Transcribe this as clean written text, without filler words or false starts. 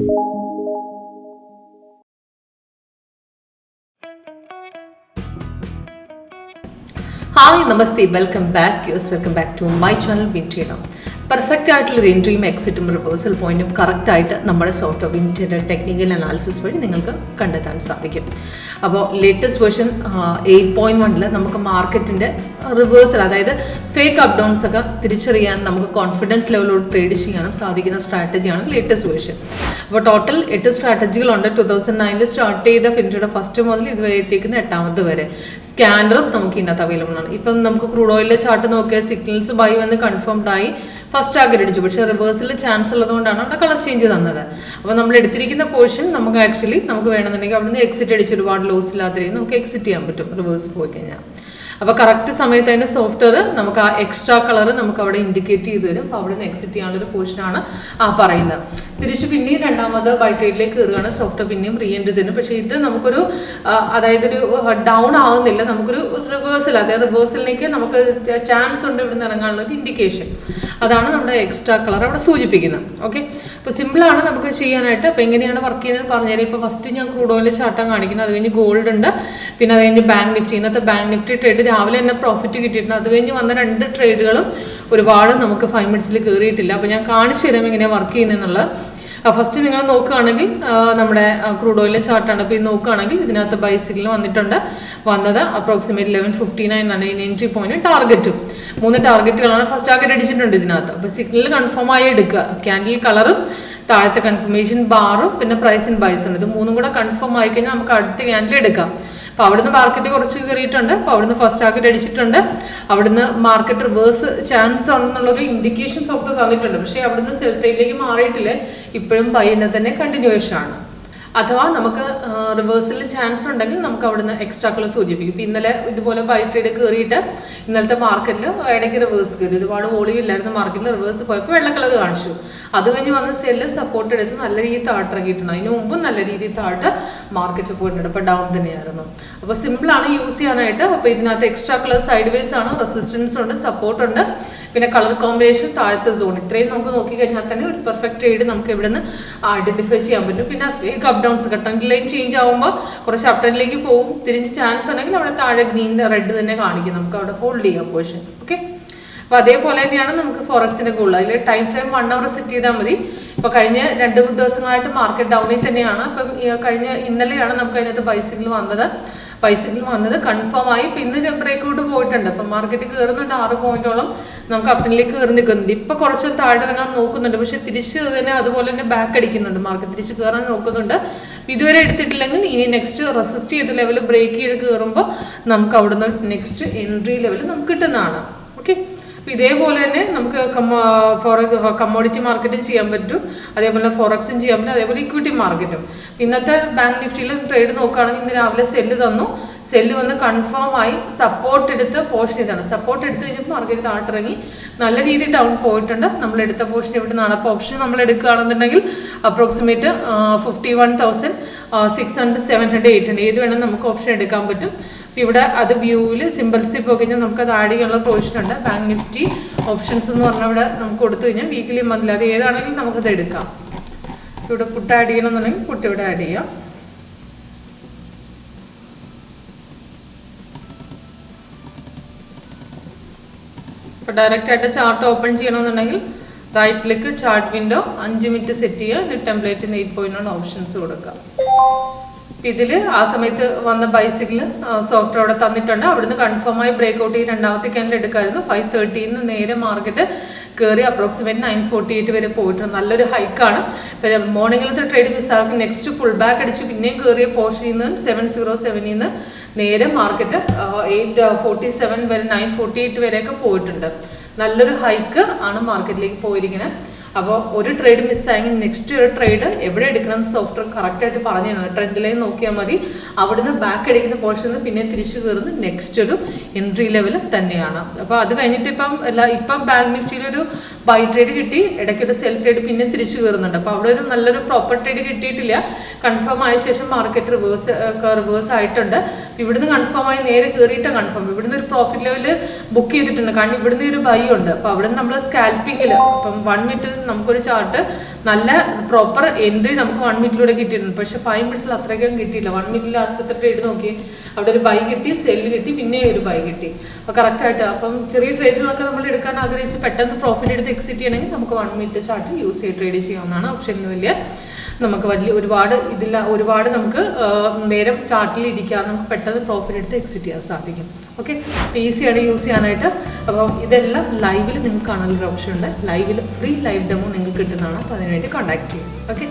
Hi, Namaste, welcome back. Yes, welcome back to my channel, Vintina. Perfect ആയിട്ടുള്ളൊരു എൻട്രിയും എക്സിറ്റും reversal പോയിന്റും കറക്റ്റായിട്ട് നമ്മുടെ സോർട്ട് ഓഫ് വിൻറ്റിൻ്റെ ടെക്നിക്കൽ അനാലിസിസ് വഴി നിങ്ങൾക്ക് കണ്ടെത്താൻ സാധിക്കും. അപ്പോൾ ലേറ്റസ്റ്റ് വേർഷൻ 8.1 നമുക്ക് മാർക്കറ്റിൻ്റെ റിവേഴ്സൽ, അതായത് ഫേക്ക് അപ്പ് ഡൗൺസ് ഒക്കെ തിരിച്ചറിയാൻ നമുക്ക് കോൺഫിഡൻസ് ലെവലോട് ട്രേഡ് ചെയ്യാനും സാധിക്കുന്ന സ്ട്രാറ്റജിയാണ് ലേറ്റസ്റ്റ് വേർഷൻ. അപ്പോൾ ടോട്ടൽ 8 സ്ട്രാറ്റജികളുണ്ട്. 2009 സ്റ്റാർട്ട് ചെയ്ത ഫിൻറ്റിയുടെ ഫസ്റ്റ് മുതൽ ഇതുവരെ എത്തിക്കുന്ന 8ാമത്തെ വരെ സ്കാനറും നമുക്ക് ഇതിനകത്ത് അവൈലബിൾ ആണ്. ഇപ്പം നമുക്ക് ക്രൂഡ് ഓയിലിലെ ചാർട്ട് നോക്കിയാൽ സിഗ്നൽസ് ബൈ വന്ന് കൺഫേംഡ് ആയി ഫസ്റ്റ് ടാർഗറ്റ് അടിച്ചു, പക്ഷേ റിവേഴ്സിൽ ചാൻസ് ഉള്ളതുകൊണ്ടാണ് അവിടെ കളർ ചേഞ്ച് തന്നത്. അപ്പോൾ നമ്മൾ എടുത്തിരിക്കുന്ന പോർഷൻ നമുക്ക് നമുക്ക് വേണമെന്നുണ്ടെങ്കിൽ അവിടെ നിന്ന് എക്സിറ്റ് അടിച്ച് ഒരുപാട് ലോസ് ഇല്ലാത്ത രീതിയിൽ നമുക്ക് എക്സിറ്റ് ചെയ്യാൻ പറ്റും റിവേഴ്സ് പോയി കഴിഞ്ഞാൽ. അപ്പോൾ കറക്റ്റ് സമയത്ത് അതിൻ്റെ സോഫ്റ്റ്വെയർ നമുക്ക് ആ എക്സ്ട്രാ കളർ നമുക്ക് അവിടെ ഇൻഡിക്കേറ്റ് ചെയ്ത് തരും. അപ്പോൾ അവിടെ നിന്ന് എക്സിറ്റ് ചെയ്യാനുള്ളൊരു പോർഷനാണ് പറയുന്നത്. തിരിച്ച് പിന്നെയും രണ്ടാമത് ബൈ ട്രേഡിലേക്ക് കയറുകയാണ്, സോഫ്റ്റ്വെയർ പിന്നെയും റീ എൻട്രി തരും. പക്ഷേ ഇത് നമുക്കൊരു അതായത് ഒരു ഡൗൺ ആകുന്നില്ല, നമുക്കൊരു റിവേഴ്സൽ, അതായത് റിവേഴ്സലിലേക്ക് നമുക്ക് ചാൻസ് ഉണ്ട് ഇവിടെ നിന്ന് ഇറങ്ങാനുള്ള ഒരു ഇൻഡിക്കേഷൻ. അതാണ് നമ്മുടെ എക്സ്ട്രാ കളർ അവിടെ സൂചിപ്പിക്കുന്നത്. ഓക്കെ, അപ്പോൾ സിമ്പിളാണ് നമുക്ക് ചെയ്യാനായിട്ട്. അപ്പോൾ എങ്ങനെയാണ് വർക്ക് ചെയ്യുന്നത് പറഞ്ഞാൽ, ഇപ്പോൾ ഫസ്റ്റ് ഞാൻ ക്രൂഡ് ഓയിൽ ചാർട്ടാണ് കാണിക്കുന്നത്. അത് കഴിഞ്ഞ് ഗോൾഡ് ഉണ്ട്, പിന്നെ അത് കഴിഞ്ഞ് ബാങ്ക് നിഫ്റ്റി. ഇന്നത്തെ ബാങ്ക് നിഫ്റ്റി ട്രേഡ് രാവിലെ തന്നെ പ്രോഫിറ്റ് കിട്ടിയിട്ടുണ്ട്. അത് കഴിഞ്ഞ് വന്ന 2 ട്രേഡുകളും ഒരുപാട് നമുക്ക് 5 മിനിറ്റ്സിൽ കയറിയിട്ടില്ല. അപ്പോൾ ഞാൻ കാണിച്ചു തരാം എങ്ങനെയാണ് വർക്ക് ചെയ്യുന്നതെന്നുള്ളത്. ഫസ്റ്റ് നിങ്ങൾ നോക്കുകയാണെങ്കിൽ നമ്മുടെ ക്രൂഡ് ഓയിലിലെ ചാർട്ടാണ്. അപ്പോൾ ഇത് നോക്കുകയാണെങ്കിൽ ഇതിനകത്ത് ബൈ സിഗ്നൽ വന്നത് അപ്രോക്സിമേറ്റ് 11:59 ആണ് എൻട്രി പോയിന്റ്. ടാർഗറ്റും 3 ടാർഗറ്റുകളാണ്. ഫസ്റ്റ് ടാർഗറ്റ് അടിച്ചിട്ടുണ്ട് ഇതിനകത്ത്. അപ്പോൾ സിഗ്നൽ കൺഫേം ആയി എടുക്കുക. ക്യാൻഡിൽ കളറും താഴത്തെ കൺഫർമേഷൻ ബാറും പിന്നെ പ്രൈസ് ഇൻ ബൈസ് ഉണ്ട്. ഇത് 3 കൂടെ കൺഫേം ആയി കഴിഞ്ഞാൽ നമുക്ക് അടുത്ത ക്യാൻഡിൽ എടുക്കാം. അപ്പോൾ അവിടുന്ന് മാർക്കറ്റ് കുറച്ച് കയറിയിട്ടുണ്ട്. അപ്പോൾ അവിടുന്ന് ഫസ്റ്റ് ടാർഗറ്റ് അടിച്ചിട്ടുണ്ട്. അവിടുന്ന് മാർക്കറ്റ് റിവേഴ്സ് ചാൻസ് ഉണ്ടെന്നുള്ളൊരു ഇൻഡിക്കേഷൻ സോഫ്റ്റ് തന്നിട്ടുണ്ട്. പക്ഷേ അവിടുന്ന് സെൽ ട്രേഡിലേക്ക് മാറിയിട്ടില്ല, ഇപ്പോഴും ബൈനെ തന്നെ കണ്ടിന്യൂവേഷൻ ആണ്. അഥവാ നമുക്ക് റിവേഴ്സിൽ ചാൻസ് ഉണ്ടെങ്കിൽ നമുക്ക് അവിടുന്ന് എക്സ്ട്രാ കളർ സൂചിപ്പിക്കും. ഇപ്പോൾ ഇന്നലെ ഇതുപോലെ ബൈ ട്രേഡ് കയറിയിട്ട് ഇന്നലത്തെ മാർക്കറ്റിൽ ഇടയ്ക്ക് റിവേഴ്സ് കയറി, ഒരുപാട് വോളിയം ഇല്ലായിരുന്നു മാർക്കറ്റിൽ. റിവേഴ്സ് പോയപ്പോൾ വെള്ള കളർ കാണിച്ചു. അത് കഴിഞ്ഞ് വന്ന് സെല്ല് സപ്പോർട്ട് എടുത്ത് നല്ല രീതിയിൽ താഴ്ത്തിറങ്ങിയിട്ടുണ്ട്. അതിന് മുമ്പും നല്ല രീതിയിൽ താഴ്ത്ത് മാർക്കറ്റ് പോയിട്ടുണ്ട്. അപ്പോൾ ഡൗൺ തന്നെയായിരുന്നു. അപ്പോൾ സിമ്പിളാണ് യൂസ് ചെയ്യാനായിട്ട്. അപ്പോൾ ഇതിനകത്ത് എക്സ്ട്രാ കളർ സൈഡ് വേസ് ആണ്, റെസിസ്റ്റൻസ് ഉണ്ട്, സപ്പോർട്ട് ഉണ്ട്, പിന്നെ കളർ കോമ്പിനേഷൻ താഴത്തെ സോൺ. ഇത്രയും നമുക്ക് നോക്കിക്കഴിഞ്ഞാൽ തന്നെ ഒരു പെർഫെക്റ്റ് ട്രേഡ് നമുക്ക് ഇവിടെ നിന്ന് ഐഡന്റിഫൈ ചെയ്യാൻ പറ്റും. പിന്നെ fake up downs trend line change ആകുമ്പോൾ കുറച്ച് അപ് ട്രെൻഡിലേക്ക് പോകും. തിരിഞ്ഞ് ചാൻസ് ഉണ്ടെങ്കിൽ അവിടെ താഴെ ഗ്രീൻ റെഡ് തന്നെ കാണിക്കും, നമുക്ക് അവിടെ ഹോൾഡ് ചെയ്യാം പൊസിഷൻ. ഓക്കെ, അപ്പോൾ അതേപോലെ തന്നെയാണ് നമുക്ക് ഫോറക്സിൻ്റെ ഗോൾ. അതിൽ ടൈം ഫ്രെയിം 1 അവർ സെറ്റ് ചെയ്താൽ മതി. ഇപ്പോൾ കഴിഞ്ഞ 2 ദിവസങ്ങളായിട്ട് മാർക്കറ്റ് ഡൗണിൽ തന്നെയാണ്. അപ്പം ഇന്നലെയാണ് നമുക്ക് അതിനകത്ത് ബൈസിക്കിൾ വന്നത് കൺഫേം ആയി. ഇപ്പം ഇന്ന് ബ്രേക്ക് ഔട്ട് പോയിട്ടുണ്ട്. അപ്പം മാർക്കറ്റ് കയറുന്നുണ്ട് 6 പോയിന്റോളം നമുക്ക് അപ്റ്റനിലേക്ക് കയറി നിൽക്കുന്നുണ്ട്. ഇപ്പം കുറച്ച് താഴെ ഇറങ്ങാൻ നോക്കുന്നുണ്ട്, പക്ഷെ തിരിച്ച് തന്നെ അതുപോലെ തന്നെ ബാക്ക് അടിക്കുന്നുണ്ട്. മാർക്കറ്റ് തിരിച്ച് കയറാൻ നോക്കുന്നുണ്ട്. ഇതുവരെ എടുത്തിട്ടില്ലെങ്കിൽ ഇനി നെക്സ്റ്റ് റെസിസ്റ്റ് ചെയ്ത ലെവൽ ബ്രേക്ക് ചെയ്ത് കയറുമ്പോൾ നമുക്ക് അവിടുന്ന് നെക്സ്റ്റ് എൻട്രി ലെവൽ നമുക്ക് കിട്ടുന്നതാണ്. ഓക്കെ, ഇതേപോലെ തന്നെ നമുക്ക് കമ്മോഡിറ്റി മാർക്കറ്റും ചെയ്യാൻ പറ്റും, അതേപോലെ ഫോറക്സും ചെയ്യാൻ പറ്റും, അതേപോലെ ഇക്വിറ്റി മാർക്കറ്റും. ഇന്നത്തെ ബാങ്ക് നിഫ്റ്റിയിൽ ട്രേഡ് നോക്കുകയാണെങ്കിൽ ഇന്ന് രാവിലെ സെല്ല് വന്ന് കൺഫേം ആയി സപ്പോർട്ട് എടുത്ത് പോർഷൻ ചെയ്താണ്. സപ്പോർട്ട് എടുത്ത് കഴിഞ്ഞപ്പോൾ മാർക്കറ്റ് താഴ്ത്തിറങ്ങി നല്ല രീതിയിൽ ഡൗൺ പോയിട്ടുണ്ട്. നമ്മൾ എടുത്ത പോർഷൻ ഇവിടെ നിന്നാണ്. അപ്പോൾ ഓപ്ഷൻ നമ്മൾ എടുക്കുകയാണെന്നുണ്ടെങ്കിൽ അപ്രോക്സിമേറ്റ് 51,600, 700, 800 ഏത് വേണം നമുക്ക് ഓപ്ഷൻ എടുക്കാൻ പറ്റും. ഇവിടെ അത് വ്യൂവിൽ സിമ്പിൾസ് ഇപ്പോൾ കഴിഞ്ഞാൽ നമുക്ക് അത് ആഡ് ചെയ്യാനുള്ള പ്രൊവിഷൻ ഉണ്ട്. ബാങ്ക് നിഫ്റ്റി ഓപ്ഷൻസ് എന്ന് പറഞ്ഞാൽ ഇവിടെ നമുക്ക് കൊടുത്തു കഴിഞ്ഞാൽ വീക്കിലി മന്ത്ലി അത് ഏതാണെങ്കിലും നമുക്കത് എടുക്കാം. ഇവിടെ പുട്ട് ആഡ് ചെയ്യണമെന്നുണ്ടെങ്കിൽ പുട്ട് ഇവിടെ ആഡ് ചെയ്യാം. ഇപ്പോൾ ഡയറക്റ്റ് ആയിട്ട് ചാർട്ട് ഓപ്പൺ ചെയ്യണമെന്നുണ്ടെങ്കിൽ right click chart window 5 minute set ചെയ്യുക. എന്നിട്ട് ടെംപ്ലേറ്റിൽ 8.1 ഓപ്ഷൻസ് കൊടുക്കാം. ഇതിൽ ആ സമയത്ത് വന്ന ബൈസിക്കിൾ സോഫ്റ്റ്വെയർ അവിടെ തന്നിട്ടുണ്ട്. അവിടുന്ന് കൺഫേമായി ബ്രേക്ക് ഔട്ട് ചെയ്ത് രണ്ടാമത്തെ ക്യാൻഡിൽ എടുക്കാമായിരുന്നു. 5:30 നേരെ മാർക്കറ്റ് കയറി അപ്രോക്സിമേറ്റ് 948 വരെ പോയിട്ടുണ്ട്. നല്ലൊരു ഹൈക്കാണ്. ഇപ്പം മോർണിംഗിലത്തെ ട്രേഡ് മിസ്സാക്കി നെക്സ്റ്റ് പുൾ ബാക്ക് അടിച്ച് പിന്നെയും കയറിയ പോർഷനിൽ നിന്ന് 707 നിന്ന് നേരെ മാർക്കറ്റ് 847 വരെ 948 വരെയൊക്കെ പോയിട്ടുണ്ട്. നല്ലൊരു ഹൈക്ക് ആണ് മാർക്കറ്റിലേക്ക് പോയിരിക്കുന്നത്. അപ്പോൾ ഒരു ട്രേഡ് മിസ്സായെങ്കിൽ നെക്സ്റ്റ് ഒരു ട്രേഡ് എവിടെ എടുക്കണം സോഫ്റ്റ്വെയർ കറക്റ്റായിട്ട് പറഞ്ഞു തരണം. ട്രെൻഡ് ലൈൻ നോക്കിയാൽ മതി. അവിടുന്ന് ബാക്ക് അടിക്കുന്ന പോർഷനിൽ നിന്ന് പിന്നെ തിരിച്ചു കയറുന്ന നെക്സ്റ്റ് ഒരു എൻട്രി ലെവൽ തന്നെയാണ്. അപ്പോൾ അത് കഴിഞ്ഞിട്ട് ഇപ്പം ബാങ്ക് നിഫ്റ്റിയിലൊരു ബൈ ട്രേഡ് കിട്ടി, ഇടയ്ക്കൊരു സെൽ ട്രേഡ് പിന്നെ തിരിച്ചു കയറുന്നുണ്ട്. അപ്പോൾ അവിടെ ഒരു നല്ലൊരു പ്രോപ്പർ ട്രേഡ് കിട്ടിയിട്ടില്ല. കൺഫേം ആയ ശേഷം മാർക്കറ്റ് റിവേഴ്സ് ആയിട്ടുണ്ട്. ഇവിടുന്ന് കൺഫേം ആയി നേരെ കയറിയിട്ടാണ് കൺഫേം. ഇവിടുന്ന് ഒരു പ്രോഫിറ്റ് ലെവൽ ബുക്ക് ചെയ്തിട്ടുണ്ട്, കാരണം ഇവിടുന്ന് ഒരു ബൈ ഉണ്ട്. അപ്പോൾ അവിടെ നമ്മൾ സ്കാൽപ്പിങ്ങിൽ അപ്പം 1 മിനിറ്റ് നമുക്കൊരു ചാർട്ട് നല്ല പ്രോപ്പർ എൻട്രി നമുക്ക് 1 മിനിറ്റിലൂടെ കിട്ടിയിട്ടുണ്ട്. പക്ഷേ 5 മിനിറ്റ്സിൽ അത്രയ്ക്കും കിട്ടിയില്ല. 1 മിനിറ്റിൽ ലാസ്റ്റത്തെ ട്രേഡ് നോക്കി അവിടെ ഒരു ബൈ കിട്ടി, സെല്ല് കിട്ടി, പിന്നെ ഒരു ബൈ കിട്ടി. അപ്പോൾ കറക്റ്റായിട്ട് അപ്പം ചെറിയ ട്രേഡുകളൊക്കെ നമ്മൾ എടുക്കാൻ ആഗ്രഹിച്ച് പെട്ടെന്ന് പ്രോഫിറ്റ് എടുത്ത് എക്സിറ്റ് ചെയ്യണമെങ്കിൽ നമുക്ക് 1 മിനിറ്റ് ചാർട്ട് യൂസ് ചെയ്ത് ട്രേഡ് ചെയ്യാവുന്നതാണ്. ഓപ്ഷനിൽ നമുക്ക് ഒരുപാട് നമുക്ക് നേരം ചാർട്ടിൽ ഇരിക്കാൻ നമുക്ക് പെട്ടെന്ന് പ്രോഫിറ്റ് എടുത്ത് എക്സിറ്റ് ചെയ്യാൻ സാധിക്കും. ഓക്കെ, ഈസിയാണ് യൂസ് ചെയ്യാനായിട്ട്. അപ്പം ഇതെല്ലാം ലൈവിൽ നിങ്ങൾക്ക് കാണാനൊരു ഓപ്ഷൻ ഉണ്ട്. ലൈവിൽ ഫ്രീ ലൈവ് ഡെമോ നിങ്ങൾക്ക് കിട്ടുന്നതാണ്. അപ്പോൾ അതിനുവേണ്ടി കോൺടാക്ട് ചെയ്യും. ഓക്കെ.